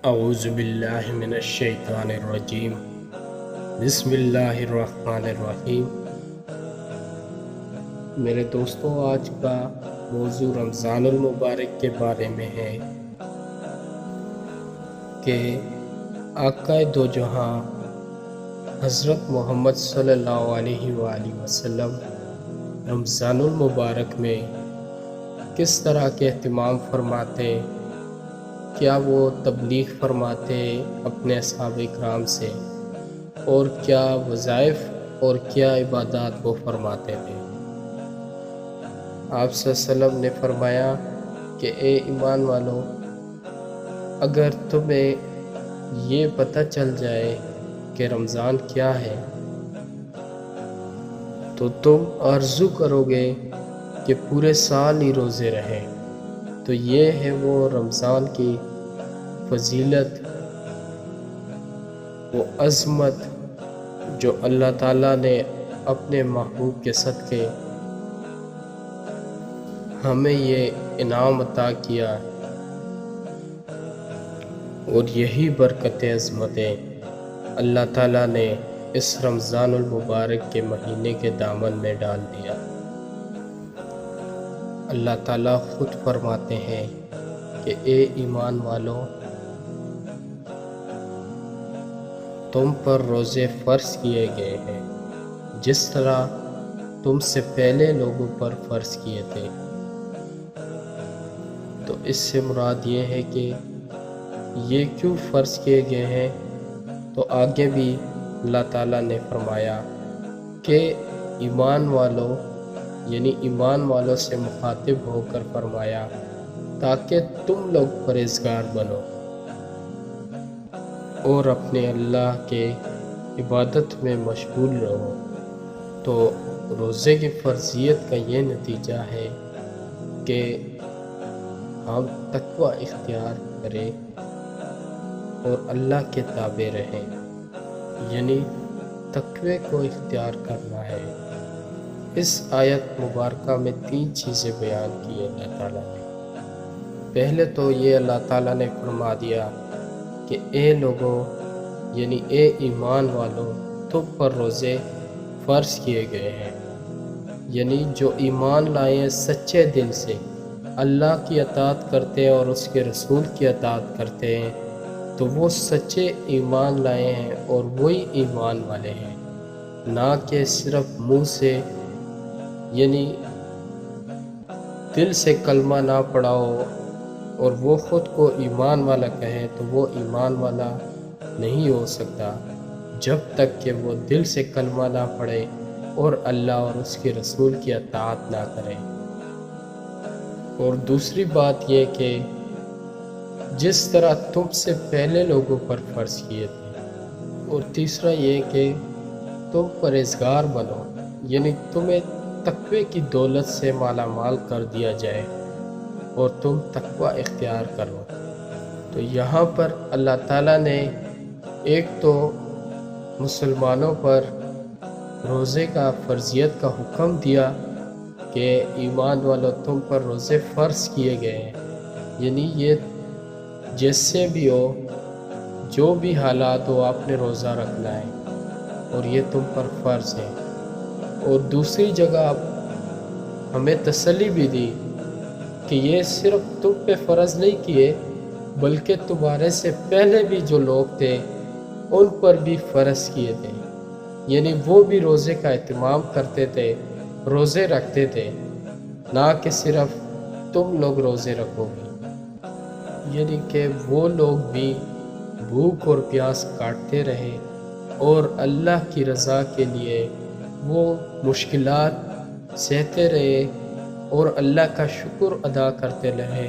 اعوذ باللہ من الشیطان الرجیم بسم اللہ الرحمن الرحیم۔ میرے دوستو، آج کا موضوع رمضان المبارک کے بارے میں ہے کہ آقا دو جہاں حضرت محمد صلی اللہ علیہ وآلہ وسلم رمضان المبارک میں کس طرح کے اہتمام فرماتے، کیا وہ تبلیغ فرماتے اپنے اصحاب کرام سے، اور کیا وظائف اور کیا عبادات وہ فرماتے تھے۔ آپ صلی اللہ علیہ وسلم نے فرمایا کہ اے ایمان والو، اگر تمہیں یہ پتہ چل جائے کہ رمضان کیا ہے تو تم آرزو کرو گے کہ پورے سال ہی روزے رہیں۔ تو یہ ہے وہ رمضان کی فضیلت، وہ عظمت جو اللہ تعالیٰ نے اپنے محبوب کے صدقے ہمیں یہ انعام عطا کیا، اور یہی برکت عظمتیں اللہ تعالیٰ نے اس رمضان المبارک کے مہینے کے دامن میں ڈال دیا۔ اللہ تعالیٰ خود فرماتے ہیں کہ اے ایمان والو، تم پر روزے فرض کیے گئے ہیں جس طرح تم سے پہلے لوگوں پر فرض کیے تھے۔ تو اس سے مراد یہ ہے کہ یہ کیوں فرض کیے گئے ہیں، تو آگے بھی اللہ تعالیٰ نے فرمایا کہ ایمان والو، یعنی ایمان والوں سے مخاطب ہو کر فرمایا تاکہ تم لوگ پرہیزگار بنو اور اپنے اللہ کے عبادت میں مشغول رہو۔ تو روزے کی فرضیت کا یہ نتیجہ ہے کہ ہم تقوی اختیار کریں اور اللہ کے تابع رہیں، یعنی تقوی کو اختیار کرنا ہے۔ اس آیت مبارکہ میں 3 چیزیں بیان کی اللہ تعالیٰ نے۔ پہلے تو یہ اللہ تعالیٰ نے فرما دیا کہ اے لوگوں، یعنی اے ایمان والو، تم پر روزے فرض کیے گئے ہیں، یعنی جو ایمان لائے سچے دل سے اللہ کی اطاعت کرتے ہیں اور اس کے رسول کی اطاعت کرتے ہیں، تو وہ سچے ایمان لائے ہیں اور وہی ایمان والے ہیں، نہ کہ صرف منہ سے، یعنی دل سے کلمہ نہ پڑھا ہو اور وہ خود کو ایمان والا کہے، تو وہ ایمان والا نہیں ہو سکتا جب تک کہ وہ دل سے کلمہ نہ پڑھے اور اللہ اور اس کے رسول کی اطاعت نہ کرے۔ اور دوسری بات یہ کہ جس طرح تم سے پہلے لوگوں پر فرض کیے تھے، اور تیسرا یہ کہ تم پرہیزگار بنو، یعنی تمہیں تقوی کی دولت سے مالا مال کر دیا جائے اور تم تقوی اختیار کرو۔ تو یہاں پر اللہ تعالیٰ نے ایک تو مسلمانوں پر روزے کا فرضیت کا حکم دیا کہ ایمان والو، تم پر روزے فرض کیے گئے ہیں، یعنی یہ جیسے بھی ہو، جو بھی حالات ہو، آپ نے روزہ رکھنا ہے اور یہ تم پر فرض ہے۔ اور دوسری جگہ ہمیں تسلی بھی دی کہ یہ صرف تم پہ فرض نہیں کیے، بلکہ تمہارے سے پہلے بھی جو لوگ تھے ان پر بھی فرض کیے تھے، یعنی وہ بھی روزے کا اہتمام کرتے تھے، روزے رکھتے تھے، نہ کہ صرف تم لوگ روزے رکھو گے، یعنی کہ وہ لوگ بھی بھوک اور پیاس کاٹتے رہے اور اللہ کی رضا کے لیے وہ مشکلات سہتے رہے اور اللہ کا شکر ادا کرتے رہے۔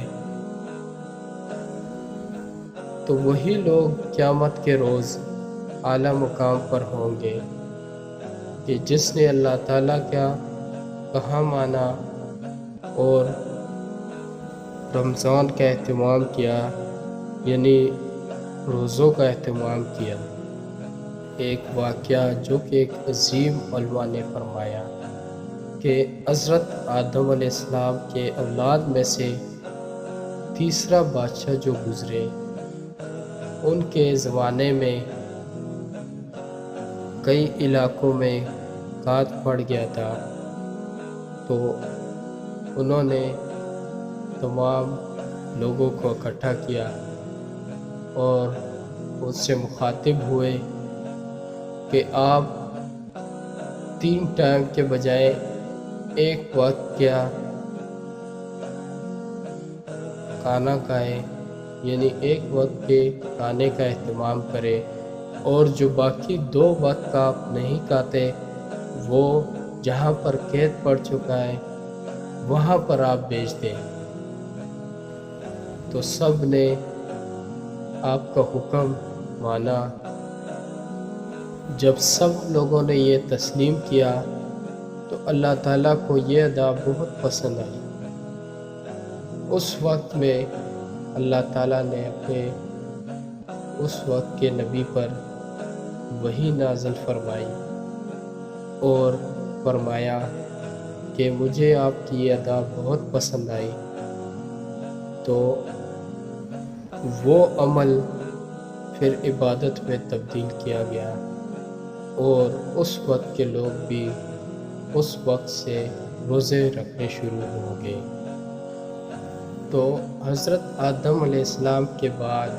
تو وہی لوگ قیامت کے روز اعلیٰ مقام پر ہوں گے کہ جس نے اللہ تعالیٰ کا کہا مانا اور رمضان کا اہتمام کیا، یعنی روزوں کا اہتمام کیا۔ ایک واقعہ جو کہ ایک عظیم علماء نے فرمایا کہ حضرت آدم علیہ السلام کے اولاد میں سے تیسرا بادشاہ جو گزرے، ان کے زمانے میں کئی علاقوں میں قحط پڑ گیا تھا، تو انہوں نے تمام لوگوں کو اکٹھا کیا اور اس سے مخاطب ہوئے کہ آپ 3 ٹائم کے بجائے ایک وقت کیا کھانا کھائیں، یعنی ایک وقت کے کھانے کا اہتمام کریں، اور جو باقی 2 وقت کا آپ نہیں کھاتے وہ جہاں پر قحط پڑ چکا ہے وہاں پر آپ بیچ دیں۔ تو سب نے آپ کا حکم مانا۔ جب سب لوگوں نے یہ تسلیم کیا تو اللہ تعالیٰ کو یہ ادا بہت پسند آئی۔ اس وقت میں اللہ تعالیٰ نے اپنے اس وقت کے نبی پر وحی نازل فرمائی اور فرمایا کہ مجھے آپ کی یہ ادا بہت پسند آئی، تو وہ عمل پھر عبادت میں تبدیل کیا گیا، اور اس وقت کے لوگ بھی اس وقت سے روزے رکھنے شروع ہو گئے۔ تو حضرت آدم علیہ السلام کے بعد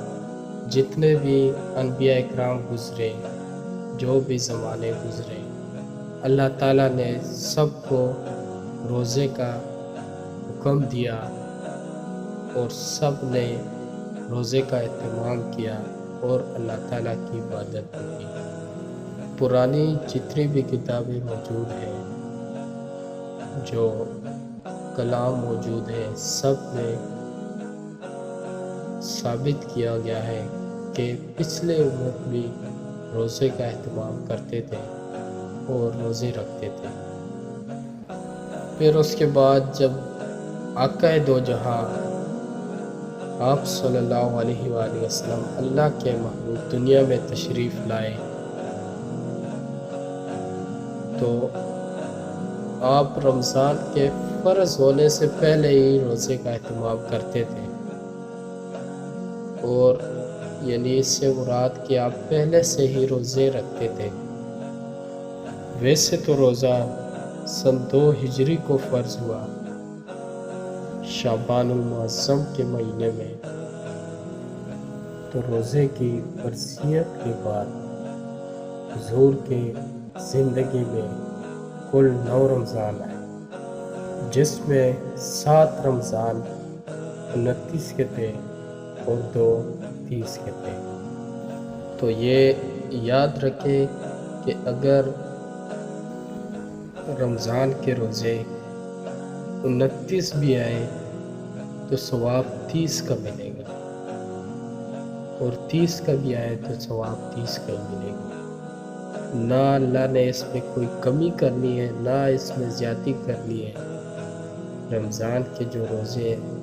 جتنے بھی انبیاء اکرام گزرے، جو بھی زمانے گزرے، اللہ تعالیٰ نے سب کو روزے کا حکم دیا اور سب نے روزے کا اہتمام کیا اور اللہ تعالیٰ کی عبادت کی۔ پرانی جتنی بھی کتابیں موجود ہیں، جو کلام موجود ہے، سب میں ثابت کیا گیا ہے کہ پچھلے امت بھی روزے کا اہتمام کرتے تھے اور روزے رکھتے تھے۔ پھر اس کے بعد جب آقا دو جہاں آپ صلی اللہ علیہ وآلہ وسلم اللہ کے محبوب دنیا میں تشریف لائے تو آپ رمضان کے فرض ہونے سے پہلے ہی روزے کا اہتمام کرتے تھے، اور یعنی اس سے مراد کہ آپ پہلے سے ہی روزے رکھتے تھے۔ ویسے تو روزہ سن 2 ہجری کو فرض ہوا شعبان المعظم کے مہینے میں، تو روزے کی فرضیت کے بعد حضور کے زندگی میں کل 9 رمضان آئے، جس میں 7 رمضان 29 کے تھے اور 2 30 کے تھے۔ تو یہ یاد رکھیں کہ اگر رمضان کے روزے 29 بھی آئے تو ثواب 30 کا ملے گا، اور 30 کا بھی آئے تو ثواب 30 کا ہی ملے گا۔ نہ اللہ نے اس میں کوئی کمی کرنی ہے، نہ اس میں زیادتی کرنی ہے۔ رمضان کے جو روزے ہیں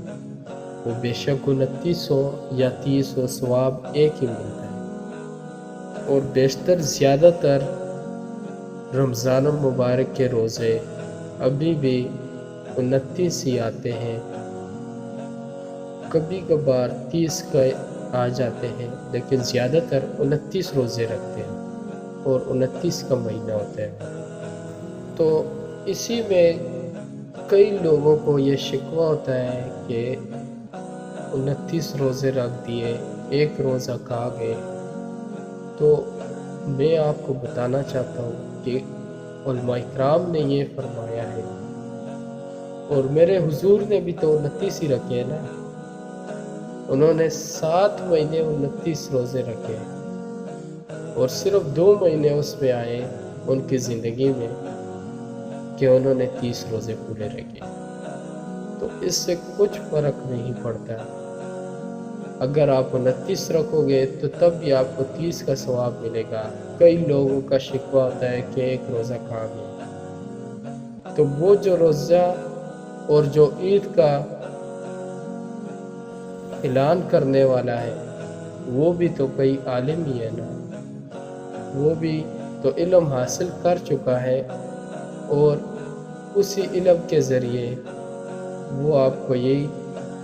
وہ بے شک 29 ہو یا 30 ہو، ثواب ایک ہی ملتا ہے، اور بیشتر زیادہ تر رمضان المبارک کے روزے ابھی بھی 29 ہی آتے ہیں، کبھی کبھار 30 کا آ جاتے ہیں، لیکن زیادہ تر 29 روزے رکھتے ہیں، اور 29 کا مہینہ ہوتا ہے۔ تو اسی میں کئی لوگوں کو یہ شکوہ ہوتا ہے کہ 29 روزے رکھ دیے، ایک روزہ کھا گئے۔ تو میں آپ کو بتانا چاہتا ہوں کہ علماء اکرام نے یہ فرمایا ہے، اور میرے حضور نے بھی تو 29 ہی رکھے ہیں نا، انہوں نے 7 مہینے 29 روزے رکھے، اور صرف 2 مہینے اس میں آئے ان کی زندگی میں کہ انہوں نے 30 روزے پورے رکھے۔ تو اس سے کچھ فرق نہیں پڑتا، اگر آپ 29 رکھو گے تو تب بھی آپ کو 30 کا ثواب ملے گا۔ کئی لوگوں کا شکوہ ہوتا ہے کہ ایک روزہ کھا گیا، تو وہ جو روزہ اور جو عید کا اعلان کرنے والا ہے وہ بھی تو کوئی عالم ہی ہے نا، وہ بھی تو علم حاصل کر چکا ہے، اور اسی علم کے ذریعے وہ آپ کو یہی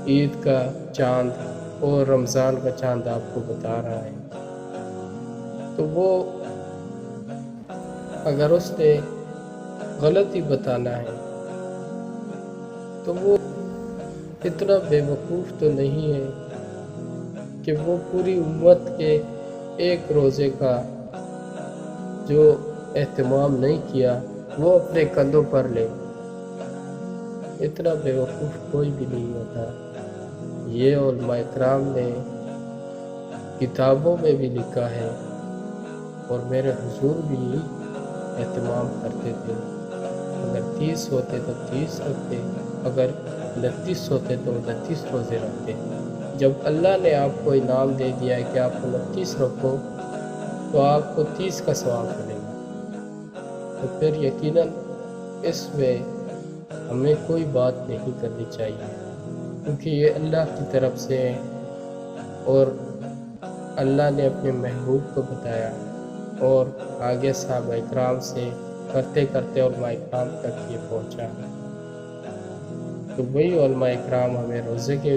عید کا چاند اور رمضان کا چاند آپ کو بتا رہا ہے، تو وہ اگر اس نے غلط ہی بتانا ہے تو وہ اتنا بے وقوف تو نہیں ہے کہ وہ پوری امت کے ایک روزے کا جو اہتمام نہیں کیا وہ اپنے کندھوں پر لے۔ اتنا بے وقوف کوئی بھی نہیں ہوتا۔ یہ علماء کرام نے کتابوں میں بھی لکھا ہے، اور میرے حضور بھی اہتمام کرتے تھے۔ اگر 30 ہوتے تو 30 رکھتے، اگر 29 ہوتے تو 29 روزے رکھتے۔ جب اللہ نے آپ کو انعام دے دیا ہے کہ آپ 29 رکھو تو آپ کو 30 کا ثواب ملے گا، تو پھر یقیناً اس میں ہمیں کوئی بات نہیں کرنی چاہیے، کیونکہ یہ اللہ کی طرف سے ہے، اور اللہ نے اپنے محبوب کو بتایا، اور آگے صحابہ اکرام سے کرتے کرتے علماء اکرام تک یہ پہنچا۔ تو وہی علماء اکرام ہمیں روزے کے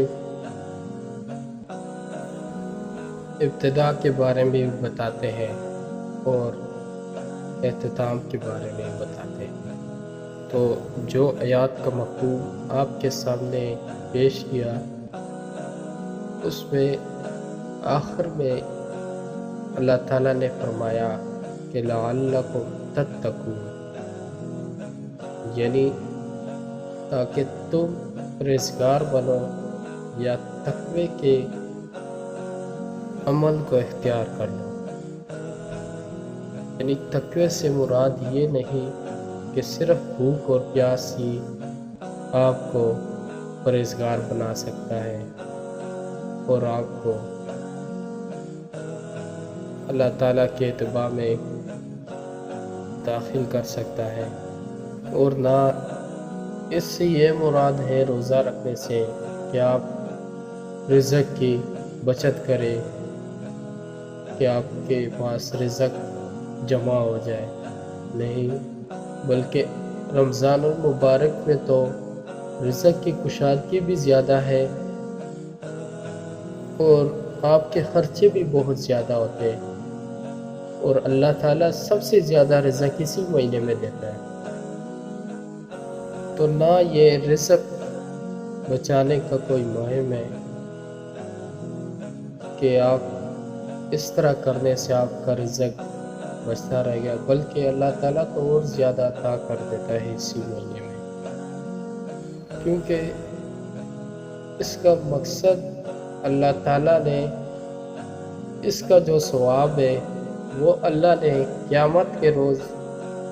ابتدا کے بارے میں بھی بتاتے ہیں اور اختتام کے بارے میں بتاتے ہیں۔ تو جو آیات کا مفہوم آپ کے سامنے پیش کیا، اس میں آخر میں اللہ تعالیٰ نے فرمایا کہ لعلکم تتقون، یعنی تاکہ تم پرہیزگار بنو یا تقوی کے عمل کو اختیار کر لو۔ یعنی تقوی سے مراد یہ نہیں کہ صرف بھوک اور پیاس ہی آپ کو پرہیزگار بنا سکتا ہے اور آپ کو اللہ تعالیٰ کے اتباع میں داخل کر سکتا ہے، اور نہ اس سے یہ مراد ہے روزہ رکھنے سے کہ آپ رزق کی بچت کریں، کہ آپ کے پاس رزق جمع ہو جائے، نہیں، بلکہ رمضان المبارک میں تو رزق کی کشادگی بھی زیادہ ہے اور آپ کے خرچے بھی بہت زیادہ ہوتے ہیں، اور اللہ تعالیٰ سب سے زیادہ رزق اسی مہینے میں دیتا ہے۔ تو نہ یہ رزق بچانے کا کوئی مہم ہے کہ آپ اس طرح کرنے سے آپ کا رزق بچتا رہ گیا، بلکہ اللہ تعالیٰ تو اور زیادہ عطا کر دیتا ہے اسی مہینے میں، کیونکہ اس کا مقصد اللہ تعالیٰ نے اس کا جو ثواب ہے وہ اللہ نے قیامت کے روز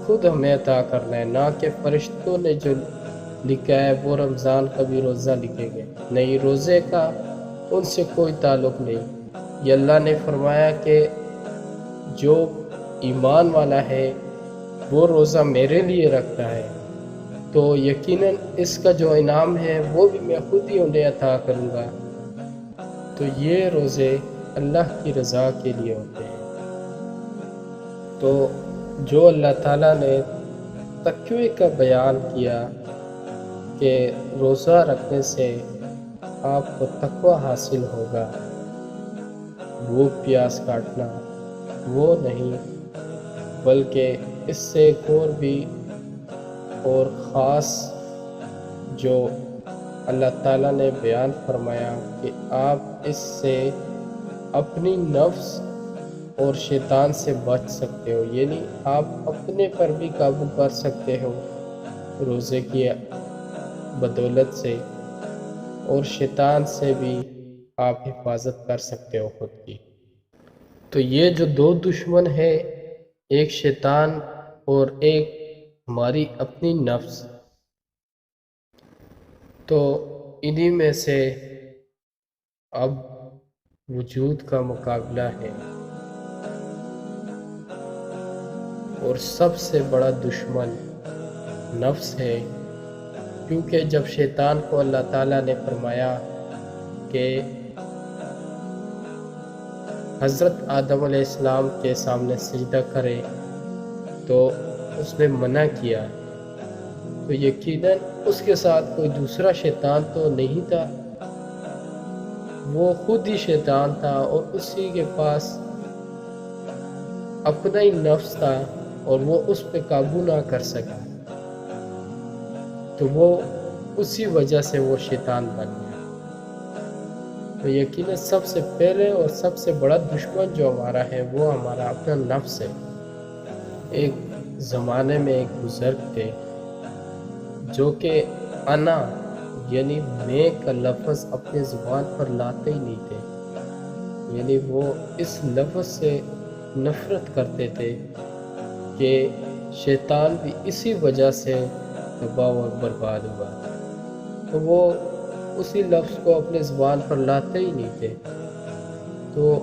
خود ہمیں عطا کرنا ہے، نہ کہ فرشتوں نے جو لکھا ہے وہ رمضان کا بھی روزہ لکھے گئے، نہیں، روزے کا ان سے کوئی تعلق نہیں۔ یہ اللہ نے فرمایا کہ جو ایمان والا ہے وہ روزہ میرے لیے رکھتا ہے، تو یقیناً اس کا جو انعام ہے وہ بھی میں خود ہی انہیں عطا کروں گا۔ تو یہ روزے اللہ کی رضا کے لیے ہوتے ہیں۔ تو جو اللہ تعالیٰ نے تقوی کا بیان کیا کہ روزہ رکھنے سے آپ کو تقوی حاصل ہوگا، بھوک پیاس کاٹنا وہ نہیں، بلکہ اس سے ایک اور بھی اور خاص جو اللہ تعالیٰ نے بیان فرمایا کہ آپ اس سے اپنی نفس اور شیطان سے بچ سکتے ہو، یعنی آپ اپنے پر بھی قابو کر سکتے ہو روزے کی بدولت سے، اور شیطان سے بھی آپ حفاظت کر سکتے ہو خود کی۔ تو یہ جو دو دشمن ہے، ایک شیطان اور ایک ہماری اپنی نفس، تو انہی میں سے اب وجود کا مقابلہ ہے، اور سب سے بڑا دشمن نفس ہے، کیونکہ جب شیطان کو اللہ تعالیٰ نے فرمایا کہ حضرت آدم علیہ السلام کے سامنے سجدہ کرے تو اس نے منع کیا، تو یقیناً اس کے ساتھ کوئی دوسرا شیطان تو نہیں تھا وہ خود ہی شیطان تھا اور اسی کے پاس اپنا ہی نفس تھا اور وہ اس پہ قابو نہ کر سکا، تو وہ اسی وجہ سے وہ شیطان بن گیا۔ تو یقیناً سب سے پہلے اور سب سے بڑا دشمن جو ہمارا ہے وہ ہمارا اپنا نفس ہے۔ ایک زمانے میں ایک بزرگ تھے جو کہ انا یعنی میں کا لفظ اپنے زبان پر لاتے ہی نہیں تھے، یعنی وہ اس لفظ سے نفرت کرتے تھے کہ شیطان بھی اسی وجہ سے تباہ و برباد ہوا، تو وہ اسی لفظ کو اپنے زبان پر لاتے ہی نہیں تھے۔ تو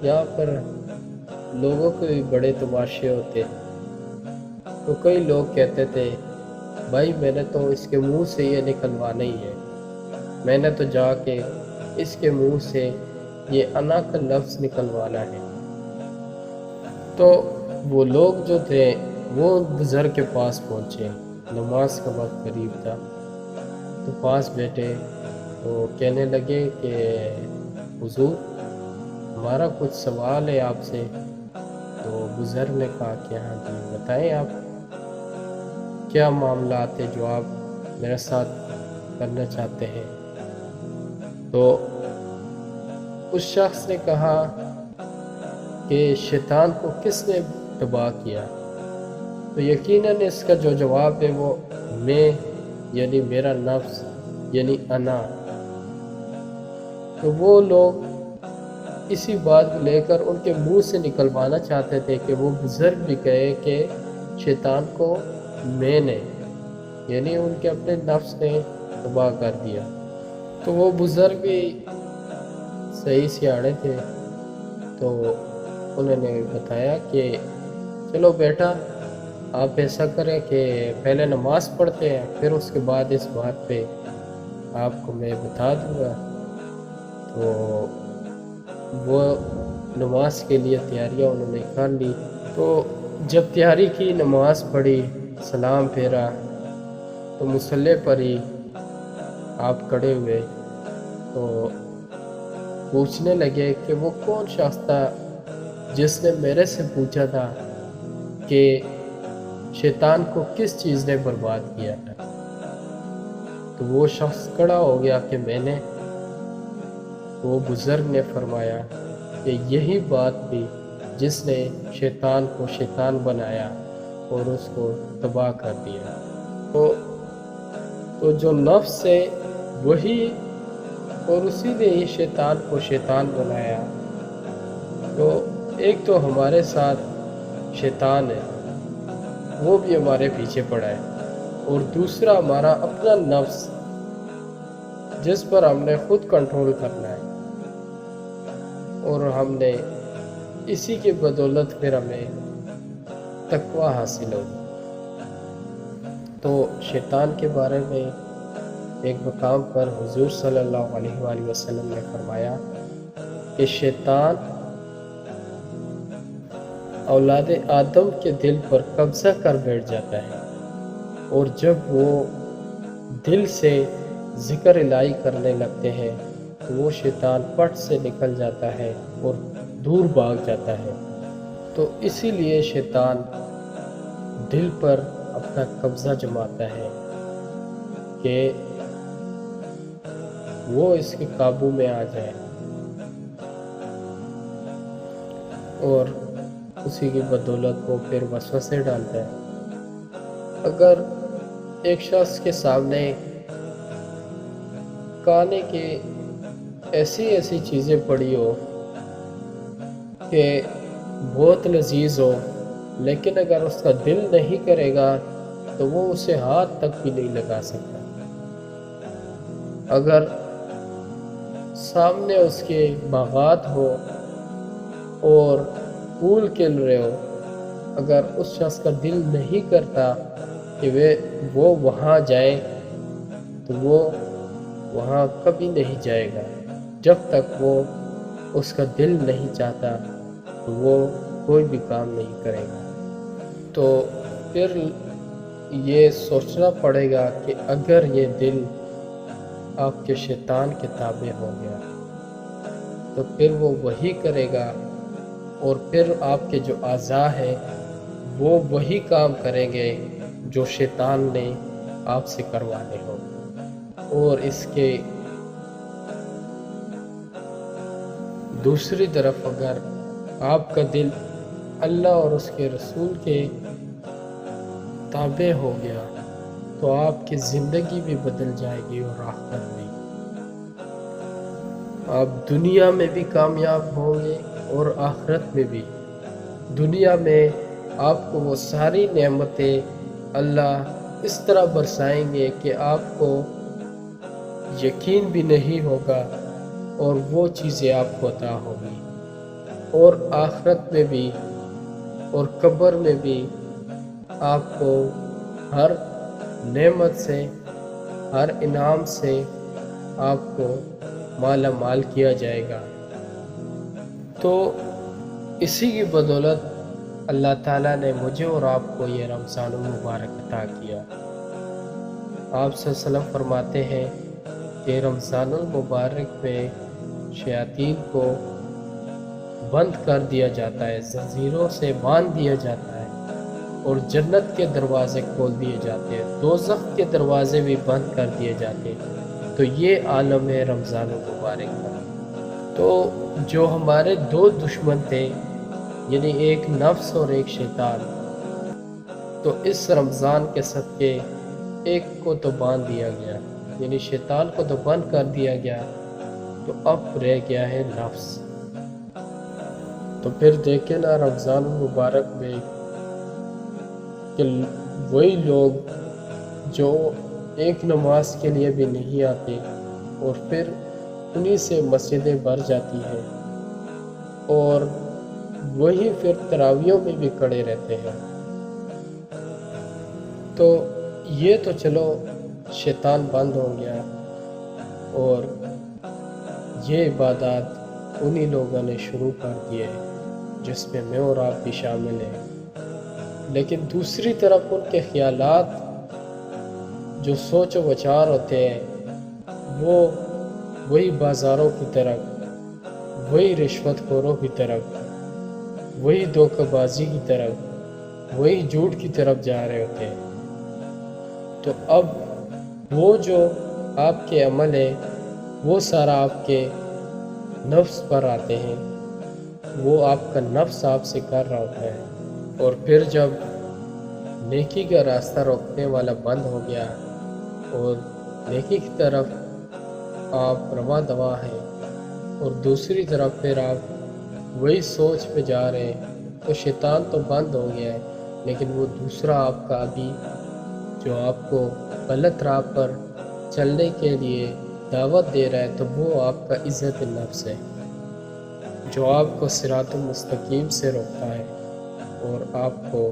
یہاں پر لوگوں کے بھی بڑے تماشے ہوتے، تو کئی لوگ کہتے تھے بھائی میں نے تو اس کے منہ سے یہ نکلوانا ہی ہے، میں نے تو جا کے اس کے منہ سے یہ انا کا لفظ نکلوانا ہے۔ تو وہ لوگ جو تھے وہ بزرگ کے پاس پہنچے، نماز کا وقت قریب تھا، تو پاس بیٹھے تو کہنے لگے کہ حضور ہمارا کچھ سوال ہے آپ سے۔ تو بزرگ نے کہا کہ ہاں جی بتائیں آپ کیا معاملات ہیں جو آپ میرے ساتھ کرنا چاہتے ہیں۔ تو اس شخص نے کہا کہ شیطان کو کس نے تباہ کیا؟ تو یقیناً اس کا جو جواب ہے وہ میں یعنی میرا نفس یعنی انا۔ تو وہ لوگ اسی بات کو لے کر ان کے منہ سے نکلوانا چاہتے تھے کہ وہ بزرگ بھی کہے کہ شیطان کو میں نے یعنی ان کے اپنے نفس نے تباہ کر دیا۔ تو وہ بزرگ بھی صحیح سیاڑے تھے، تو انہوں نے بتایا کہ چلو بیٹا آپ ایسا کریں کہ پہلے نماز پڑھتے ہیں، پھر اس کے بعد اس بات پہ آپ کو میں بتا دوں گا۔ تو وہ نماز کے لیے تیاریاں انہوں نے کر لی، تو جب تیاری کی نماز پڑھی سلام پھیرا تو مصلی پر ہی آپ کھڑے ہوئے تو پوچھنے لگے کہ وہ کون شخص تھا جس نے میرے سے پوچھا تھا کہ شیطان کو کس چیز نے برباد کیا ہے۔ تو وہ شخص کھڑا ہو گیا کہ میں نے۔ وہ بزرگ نے فرمایا کہ یہی بات بھی جس نے شیطان کو شیطان بنایا اور اس کو تباہ کر دیا۔ تو جو نفس ہے وہی اور اسی نے ہی شیطان کو شیطان بنایا۔ تو ایک تو ہمارے ساتھ شیطان ہے وہ بھی ہمارے پیچھے پڑا ہے، اور دوسرا ہمارا اپنا نفس جس پر ہم نے خود کنٹرول کرنا ہے، اور ہم نے اسی کی بدولت پھر ہمیں تقوی حاصل ہوگی۔ تو شیطان کے بارے میں ایک مقام پر حضور صلی اللہ علیہ وآلہ وسلم نے فرمایا کہ شیطان اولاد آدم کے دل پر قبضہ کر بیٹھ جاتا ہے، اور جب وہ دل سے ذکر الہی کرنے لگتے ہیں تو وہ شیطان پٹ سے نکل جاتا ہے اور دور بھاگ جاتا ہے۔ تو اسی لیے شیطان دل پر اپنا قبضہ جماتا ہے کہ وہ اس کے قابو میں آ جائے، اور اسی کی بدولت وہ پھر وسوسے ڈالتا ہے۔ اگر ایک شخص کے سامنے کھانے کی ایسی چیزیں پڑی ہو کہ بہت لذیذ ہو، لیکن اگر اس کا دل نہیں کرے گا تو وہ اسے ہاتھ تک بھی نہیں لگا سکتا۔ اگر سامنے اس کے باغات ہو اور پھول کھل رہے ہو، اگر اس شخص کا دل نہیں کرتا کہ وہ وہاں جائے تو وہ وہاں کبھی نہیں جائے گا۔ جب تک وہ اس کا دل نہیں چاہتا تو وہ کوئی بھی کام نہیں کرے گا۔ تو پھر یہ سوچنا پڑے گا کہ اگر یہ دل آپ کے شیطان کے تابع ہو گیا تو پھر وہ وہی کرے گا، اور پھر آپ کے جو اعضاء ہیں وہ وہی کام کریں گے جو شیطان نے آپ سے کروانے ہو۔ اور اس کے دوسری طرف اگر آپ کا دل اللہ اور اس کے رسول کے تابع ہو گیا تو آپ کی زندگی بھی بدل جائے گی، اور آخرت میں آپ دنیا میں بھی کامیاب ہوں گے اور آخرت میں بھی۔ دنیا میں آپ کو وہ ساری نعمتیں اللہ اس طرح برسائیں گے کہ آپ کو یقین بھی نہیں ہوگا، اور وہ چیزیں آپ کو عطا ہوگی۔ اور آخرت میں بھی اور قبر میں بھی آپ کو ہر نعمت سے، ہر انعام سے آپ کو مالا مال کیا جائے گا۔ تو اسی کی بدولت اللہ تعالیٰ نے مجھے اور آپ کو یہ رمضان المبارک عطا کیا۔ آپ صلی اللہ علیہ وسلم فرماتے ہیں کہ رمضان المبارک میں شیاطین کو بند کر دیا جاتا ہے، زنجیروں سے باندھ دیا جاتا ہے، اور جنت کے دروازے کھول دیے جاتے ہیں، دوزخ کے دروازے بھی بند کر دیے جاتے ہیں۔ تو یہ عالم ہے رمضان المبارک کا۔ تو جو ہمارے دو دشمن تھے، یعنی ایک نفس اور ایک شیطان، تو اس رمضان کے صدقے ایک کو تو باندھ دیا گیا، یعنی شیطان کو تو بند کر دیا گیا، تو اب رہ گیا ہے نفس۔ تو پھر دیکھیں نا رمضان المبارک میں کہ وہی لوگ جو ایک نماز کے لیے بھی نہیں آتے، اور پھر انہی سے مسجدیں بھر جاتی ہیں، اور وہی پھر تراویحوں میں بھی کھڑے رہتے ہیں۔ تو یہ تو چلو شیطان بند ہو گیا، اور یہ عبادات انہی لوگوں نے شروع کر دیے جس میں میں اور آپ بھی شامل ہیں۔ لیکن دوسری طرف ان کے خیالات، جو سوچ و وچار ہوتے ہیں، وہ وہی بازاروں کی طرف، وہی رشوت خوروں کی طرف، وہی دھوکہ بازی کی طرف، وہی جھوٹ کی طرف جا رہے ہوتے ہیں۔ تو اب وہ جو آپ کے عمل ہے وہ سارا آپ کے نفس پر آتے ہیں، وہ آپ کا نفس آپ سے کر رہا ہوتا ہے، اور پھر جب نیکی کا راستہ روکنے والا بند ہو گیا اور نیکی کی طرف آپ رواں دواں ہیں، اور دوسری طرف پھر آپ وہی سوچ پہ جا رہے ہیں، تو شیطان تو بند ہو گیا ہے، لیکن وہ دوسرا آپ کا ابھی جو آپ کو غلط راہ پر چلنے کے لیے دعوت دے رہا ہے، تو وہ آپ کا عزت نفس ہے، جو آپ کو صراط المستقیم سے روکتا ہے اور آپ کو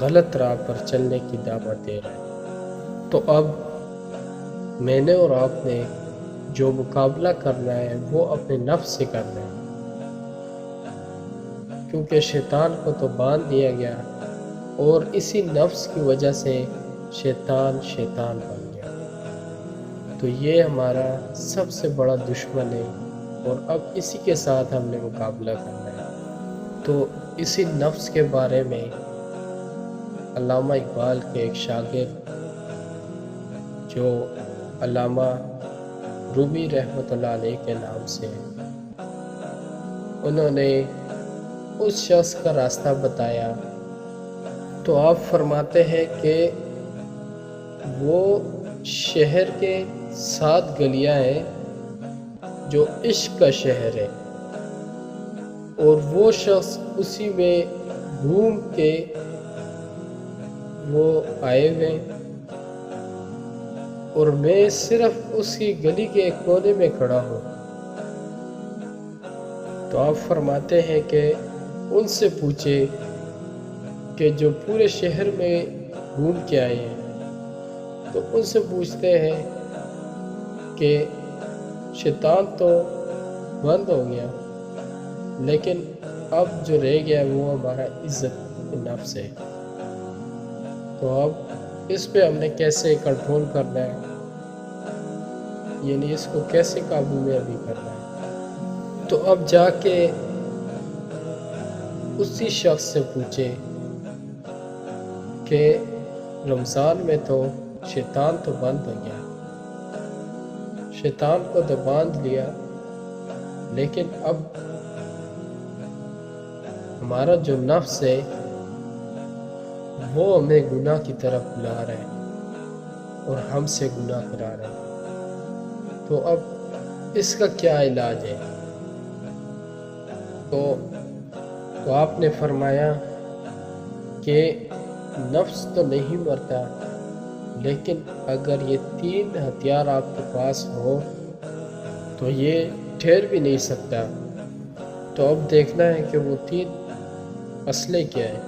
غلط راہ پر چلنے کی دعوت دے رہا ہے۔ تو اب میں نے اور آپ نے جو مقابلہ کرنا ہے وہ اپنے نفس سے کرنا ہے، کیونکہ شیطان کو تو باندھ دیا گیا، اور اسی نفس کی وجہ سے شیطان بن گیا۔ تو یہ ہمارا سب سے بڑا دشمن ہے، اور اب اسی کے ساتھ ہم نے مقابلہ کرنا ہے۔ تو اسی نفس کے بارے میں علامہ اقبال کے ایک شاگرد، جو علامہ رومی رحمۃ اللہ علیہ کے نام سے ہے، انہوں نے اس شخص کا راستہ بتایا۔ تو آپ فرماتے ہیں کہ وہ شہر کے 7 گلیاں ہیں جو عشق کا شہر ہے، اور وہ شخص اسی میں گھوم کے وہ آئے ہوئے، اور میں صرف اس کی گلی کے ایک کونے میں کھڑا ہوں۔ تو آپ فرماتے ہیں کہ ان سے پوچھے کہ جو پورے شہر میں گھوم کے آئے ہیں، تو ان سے پوچھتے ہیں کہ شیطان تو بند ہو گیا، لیکن اب جو رہ گیا وہ ہمارا عزت نفس ہے، تو اب اس پہ ہم نے کیسے کنٹرول کرنا ہے، یعنی اس کو کیسے قابو میں ابھی کرنا ہے۔ تو اب جا کے اسی شخص سے پوچھے کہ رمضان میں تو شیطان تو بند ہو گیا، شیطان کو تو باندھ لیا، لیکن اب ہمارا جو نفس ہے وہ ہمیں گناہ کی طرف بلا رہا ہے اور ہم سے گناہ کرا رہا ہے، تو اب اس کا کیا علاج ہے؟ تو آپ نے فرمایا کہ نفس تو نہیں مرتا، لیکن اگر یہ 3 ہتھیار آپ کے پاس ہو تو یہ ٹھہر بھی نہیں سکتا۔ تو اب دیکھنا ہے کہ وہ 3 اصلیں کیا ہے۔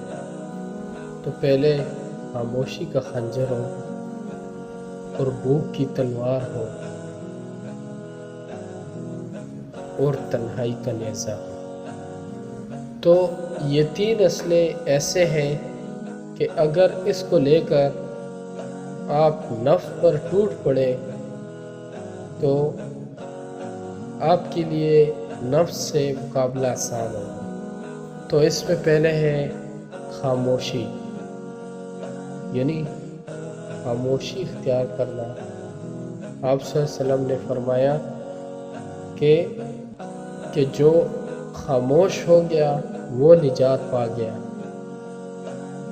تو پہلے خاموشی کا خنجر ہو اور بھوک کی تلوار ہو اور تنہائی کا نیزہ ہو۔ تو یہ 3 اصلیں ایسے ہیں کہ اگر اس کو لے کر آپ نفس پر ٹوٹ پڑے تو آپ کے لیے نفس سے مقابلہ آسان ہوگا۔ تو اس میں پہلے ہے خاموشی، یعنی خاموشی اختیار کرنا۔ آپ صلی اللہ علیہ وسلم نے فرمایا کہ جو خاموش ہو گیا وہ نجات پا گیا۔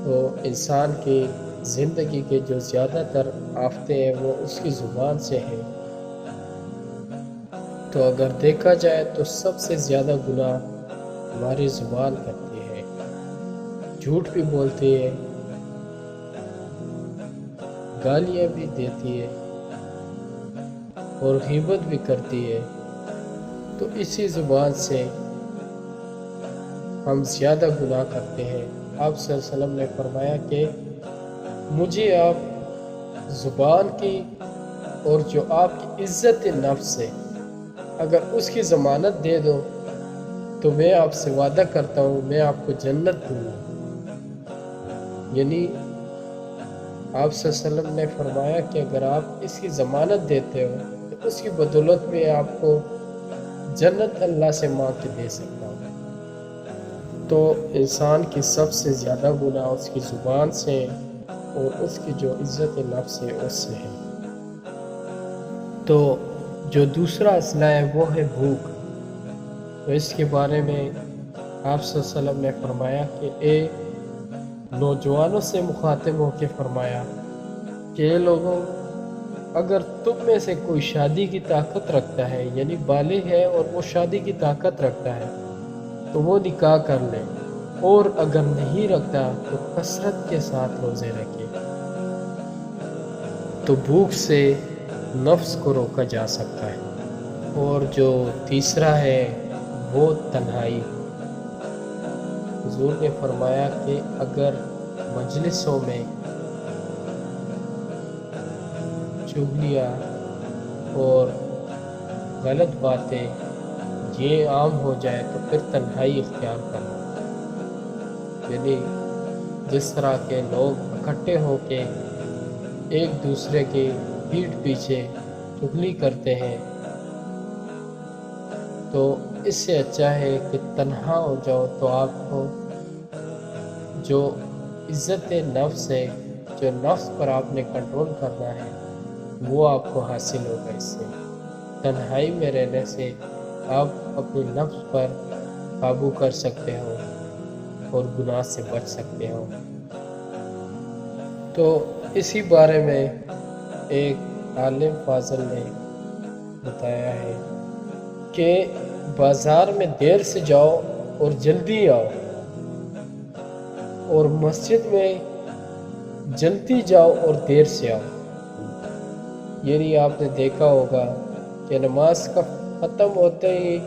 تو انسان کی زندگی کے جو زیادہ تر آفتیں ہیں وہ اس کی زبان سے ہیں۔ تو اگر دیکھا جائے تو سب سے زیادہ گناہ ہماری زبان کرتی ہے، جھوٹ بھی بولتی ہے، گالیاں بھی دیتی ہے اور غیبت بھی کرتی ہے۔ تو اسی زبان سے ہم زیادہ گناہ کرتے ہیں۔ آپ صلی اللہ علیہ وسلم نے فرمایا کہ مجھے آپ زبان کی اور جو آپ کی عزت نفس ہے اگر اس کی ضمانت دے دو تو میں آپ سے وعدہ کرتا ہوں میں آپ کو جنت دوں گا۔ یعنی آپ صلی اللہ علیہ وسلم نے فرمایا کہ اگر آپ اس کی ضمانت دیتے ہو تو اس کی بدولت میں آپ کو جنت اللہ سے مانگ کے دے سکتا ہوں۔ تو انسان کی سب سے زیادہ گناہ اس کی زبان سے اور اس کی جو عزت نفس ہے اس سے ہے۔ تو جو دوسرا اصلہ ہے وہ ہے بھوک۔ تو اس کے بارے میں آپ صلی اللہ علیہ وسلم نے فرمایا کہ اے نوجوانوں سے مخاطب ہو کے فرمایا کہ اے لوگوں، اگر تم میں سے کوئی شادی کی طاقت رکھتا ہے، یعنی بالغ ہے اور وہ شادی کی طاقت رکھتا ہے تو وہ نکاح کر لے، اور اگر نہیں رکھتا تو کثرت کے ساتھ روزے رکھے۔ تو بھوک سے نفس کو روکا جا سکتا ہے۔ اور جو تیسرا ہے وہ تنہائی۔ حضور نے فرمایا کہ اگر مجلسوں میں چغلیاں اور غلط باتیں یہ عام ہو جائے تو پھر تنہائی اختیار کرنا، یعنی جس طرح کے لوگ اکٹھے ہو کے ایک دوسرے کی پیٹھ پیچھے چغلی کرتے ہیں، تو اس سے اچھا ہے کہ تنہا ہو جاؤ تو آپ کو جو عزت نفس ہے، جو نفس پر آپ نے کنٹرول کرنا ہے وہ آپ کو حاصل ہوگا۔ اس سے تنہائی میں رہنے سے آپ اپنے نفس پر قابو کر سکتے ہو اور گناہ سے بچ سکتے ہو۔ تو اسی بارے میں ایک عالم فاضل نے بتایا ہے کہ بازار میں دیر سے جاؤ اور جلدی آؤ، اور مسجد میں جلدی جاؤ اور دیر سے آؤ۔ یعنی آپ نے دیکھا ہوگا کہ نماز کا ختم ہوتے ہی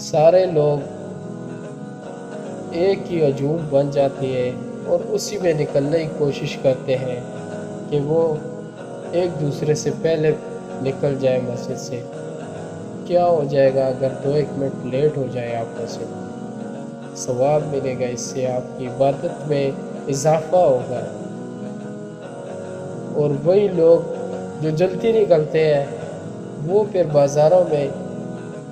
سارے لوگ ایک ہی ہجوم بن جاتی ہے اور اسی میں نکلنے کی کوشش کرتے ہیں کہ وہ ایک دوسرے سے پہلے نکل جائے مسجد سے۔ کیا ہو جائے گا اگر 2-1 منٹ لیٹ ہو جائے آپ مسجد؟ ثواب ملے گا، اس سے آپ کی عبادت میں اضافہ ہوگا۔ اور وہی لوگ جو جلدی نکلتے ہیں وہ پھر بازاروں میں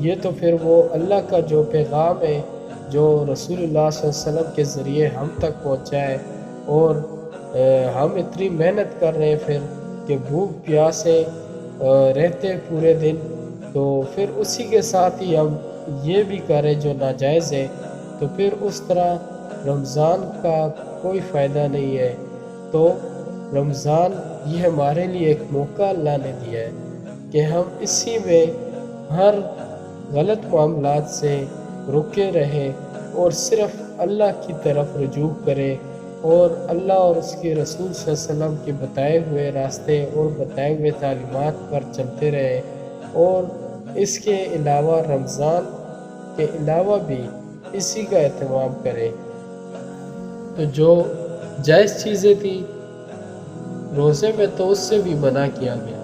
یہ تو پھر وہ اللہ کا جو پیغام ہے جو رسول اللہ صلی اللہ علیہ وسلم کے ذریعے ہم تک پہنچائے، اور ہم اتنی محنت کر رہے ہیں پھر کہ بھوک پیاسے رہتے پورے دن، تو پھر اسی کے ساتھ ہی ہم یہ بھی کریں جو ناجائز ہے، تو پھر اس طرح رمضان کا کوئی فائدہ نہیں ہے۔ تو رمضان یہ ہمارے لیے ایک موقع اللہ نے دیا ہے کہ ہم اسی میں ہر غلط معاملات سے رکے رہیں اور صرف اللہ کی طرف رجوع کریں، اور اللہ اور اس کے رسول صلی اللہ علیہ وسلم کے بتائے ہوئے راستے اور بتائے ہوئے تعلیمات پر چلتے رہیں، اور اس کے علاوہ رمضان کے علاوہ بھی اسی کا اہتمام کریں۔ تو جو جائز چیزیں تھیں روزے میں تو اس سے بھی منع کیا گیا،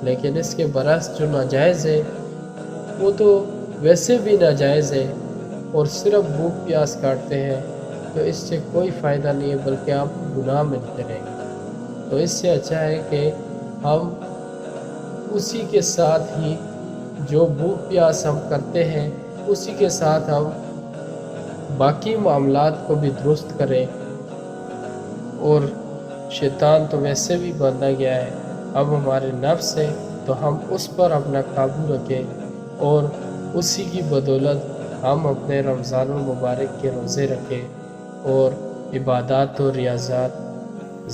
لیکن اس کے برعکس جو ناجائز ہے وہ تو ویسے بھی ناجائز ہے، اور صرف بھوک پیاس کاٹتے ہیں، تو اس سے کوئی فائدہ نہیں ہے بلکہ آپ گناہ ملتے رہیں گے۔ تو اس سے اچھا ہے کہ ہم اسی کے ساتھ ہی جو بھوک پیاس ہم کرتے ہیں اسی کے ساتھ ہم باقی معاملات کو بھی درست کریں، اور شیطان تو ویسے بھی باندھا گیا ہے، اب ہمارے نفس ہے تو ہم اس پر اپنا قابو رکھیں، اور اسی کی بدولت ہم اپنے رمضان المبارک کے روزے رکھیں، اور عبادات و ریاضات،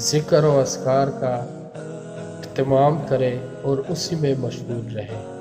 ذکر و اذکار کا اہتمام کریں اور اسی میں مشغول رہیں۔